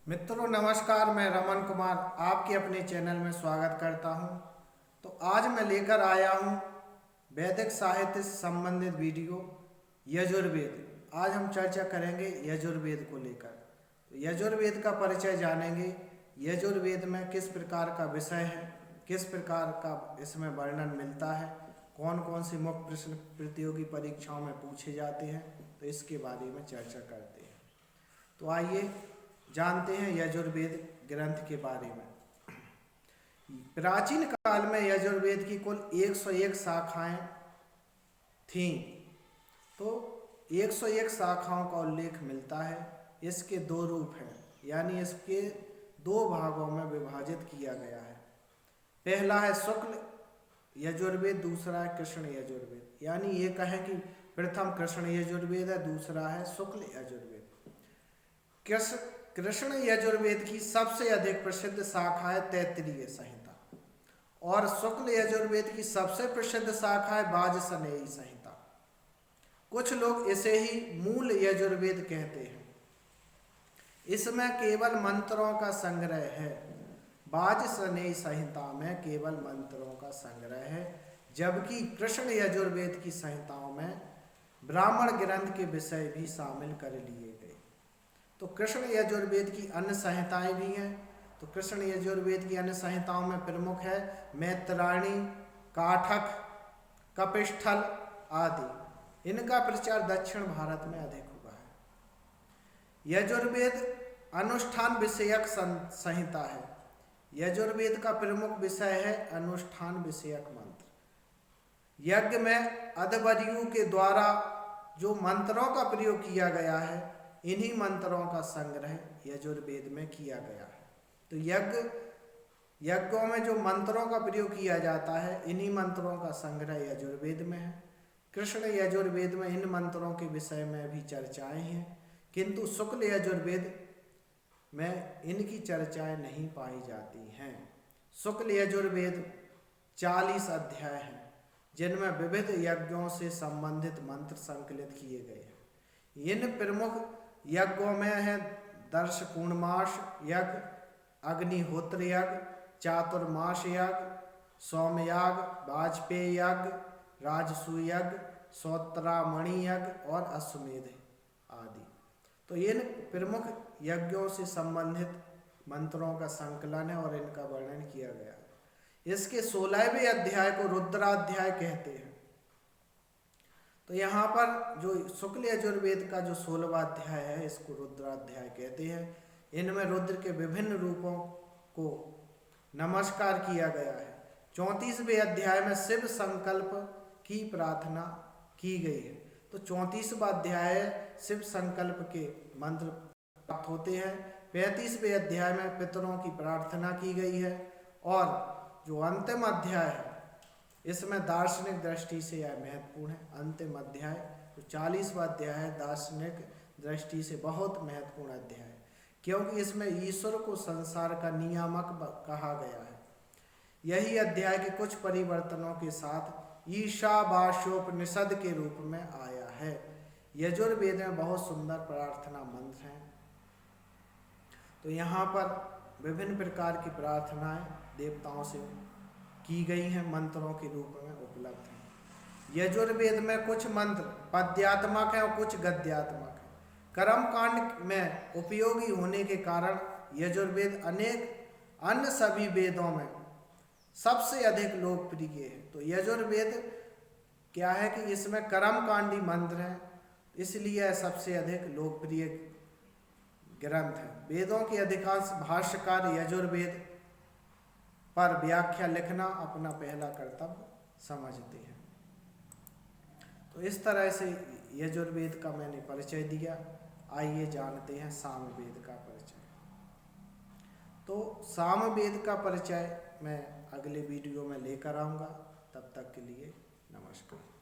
मित्रों नमस्कार, मैं रमन कुमार आपके अपने चैनल में स्वागत करता हूं। तो आज मैं लेकर आया हूं वैदिक साहित्य से संबंधित वीडियो यजुर्वेद। आज हम चर्चा करेंगे यजुर्वेद को लेकर। तो यजुर्वेद का परिचय जानेंगे। यजुर्वेद में किस प्रकार का विषय है, किस प्रकार का इसमें वर्णन मिलता है, कौन कौन से मुख्य प्रश्न प्रतियोगी परीक्षाओं में पूछे जाते हैं, तो इसके बारे में चर्चा करते हैं। तो आइए जानते हैं यजुर्वेद ग्रंथ के बारे में। प्राचीन काल में यजुर्वेद की कुल 101 शाखाएं थीं। तो 101 शाखाओं का उल्लेख मिलता है। इसके दो रूप हैं, यानी इसके दो भागों में विभाजित किया गया है। पहला है शुक्ल यजुर्वेद, दूसरा है कृष्ण यजुर्वेद। यानी ये कहें कि प्रथम कृष्ण यजुर्वेद है, दूसरा है शुक्ल यजुर्वेद। कृष्ण यजुर्वेद की सबसे अधिक प्रसिद्ध शाखा है तैत्तिरीय संहिता, और शुक्ल यजुर्वेद की सबसे प्रसिद्ध शाखा है वाजसनेयी संहिता। कुछ लोग इसे ही मूल यजुर्वेद कहते हैं। इसमें केवल मंत्रों का संग्रह है। वाजसनेयी संहिता में केवल मंत्रों का संग्रह है, जबकि कृष्ण यजुर्वेद की संहिताओं में ब्राह्मण ग्रंथ के विषय भी शामिल कर लिए गए। तो कृष्ण यजुर्वेद की अन्य संहिताएं भी हैं। तो कृष्ण यजुर्वेद की अन्य संहिताओं में प्रमुख है मैत्रायणी, काठक, कपिस्थल आदि। इनका प्रचार दक्षिण भारत में अधिक हुआ है। यजुर्वेद अनुष्ठान विषयक संहिता है। यजुर्वेद का प्रमुख विषय है अनुष्ठान विषयक मंत्र। यज्ञ में अध्वर्यु के द्वारा जो मंत्रों का प्रयोग किया गया है, इन्हीं मंत्रों का संग्रह यजुर्वेद में किया गया है। तो यज्ञों में जो मंत्रों का प्रयोग किया जाता है, इन्हीं मंत्रों का संग्रह यजुर्वेद में है। कृष्ण यजुर्वेद में इन मंत्रों के विषय में भी चर्चाएं हैं, किंतु शुक्ल यजुर्वेद में इनकी चर्चाएं नहीं पाई जाती हैं। शुक्ल यजुर्वेद 40 अध्याय हैं, जिनमें विविध यज्ञों से संबंधित मंत्र संकलित किए गए हैं। इन प्रमुख यज्ञों में है दर्श पूर्णमास यज्ञ, अग्निहोत्र यज्ञ, चातुर्मास यज्ञ, सोमयाग, वाजपेय यज्ञ, राजसूय यज्ञ, श्रोत्रामणि यज्ञ और अश्वमेध आदि। तो इन प्रमुख यज्ञों से संबंधित मंत्रों का संकलन है और इनका वर्णन किया गया है। इसके 16वें अध्याय को रुद्राध्याय कहते हैं। तो यहाँ पर जो शुक्ल यजुर्वेद का जो 16वां अध्याय है, इसको रुद्राध्याय कहते हैं। इनमें रुद्र के विभिन्न रूपों को नमस्कार किया गया है। 34वें अध्याय में शिव संकल्प की प्रार्थना की गई है। तो 34वां अध्याय शिव संकल्प के मंत्र प्राप्त होते हैं। 35वें अध्याय में पितरों की प्रार्थना की गई है, और जो अंतिम अध्याय है इसमें दार्शनिक दृष्टि से यह महत्वपूर्ण है। अंतिम अध्याय जो 40वां अध्याय है, दार्शनिक दृष्टि से बहुत महत्वपूर्ण अध्याय है, क्योंकि इसमें ईश्वर को संसार का नियामक कहा गया है। यही अध्याय के कुछ परिवर्तनों के साथ ईशावास्योपनिषद के रूप में आया है। यजुर्वेद में बहुत सुंदर प्रार्थना मंत्र हैं। तो यहाँ पर विभिन्न प्रकार की प्रार्थनाएं देवताओं से की गई हैं, मंत्रों के रूप में उपलब्ध हैं। यजुर्वेद में कुछ मंत्र पद्यात्मक हैं और कुछ गद्यात्मक हैं। कर्मकांड में उपयोगी होने के कारण यजुर्वेद अनेक अन्य सभी वेदों में सबसे अधिक लोकप्रिय है। तो यजुर्वेद क्या है कि इसमें कर्मकांडी मंत्र हैं, इसलिए यह सबसे अधिक लोकप्रिय ग्रंथ है। वेदों के अधिकांश भाष्यकार यजुर्वेद पर व्याख्या लिखना अपना पहला कर्तव्य समझते हैं। तो इस तरह से यजुर्वेद का मैंने परिचय दिया। आइए जानते हैं सामवेद का परिचय। तो सामवेद का परिचय मैं अगले वीडियो में लेकर आऊँगा। तब तक के लिए नमस्कार।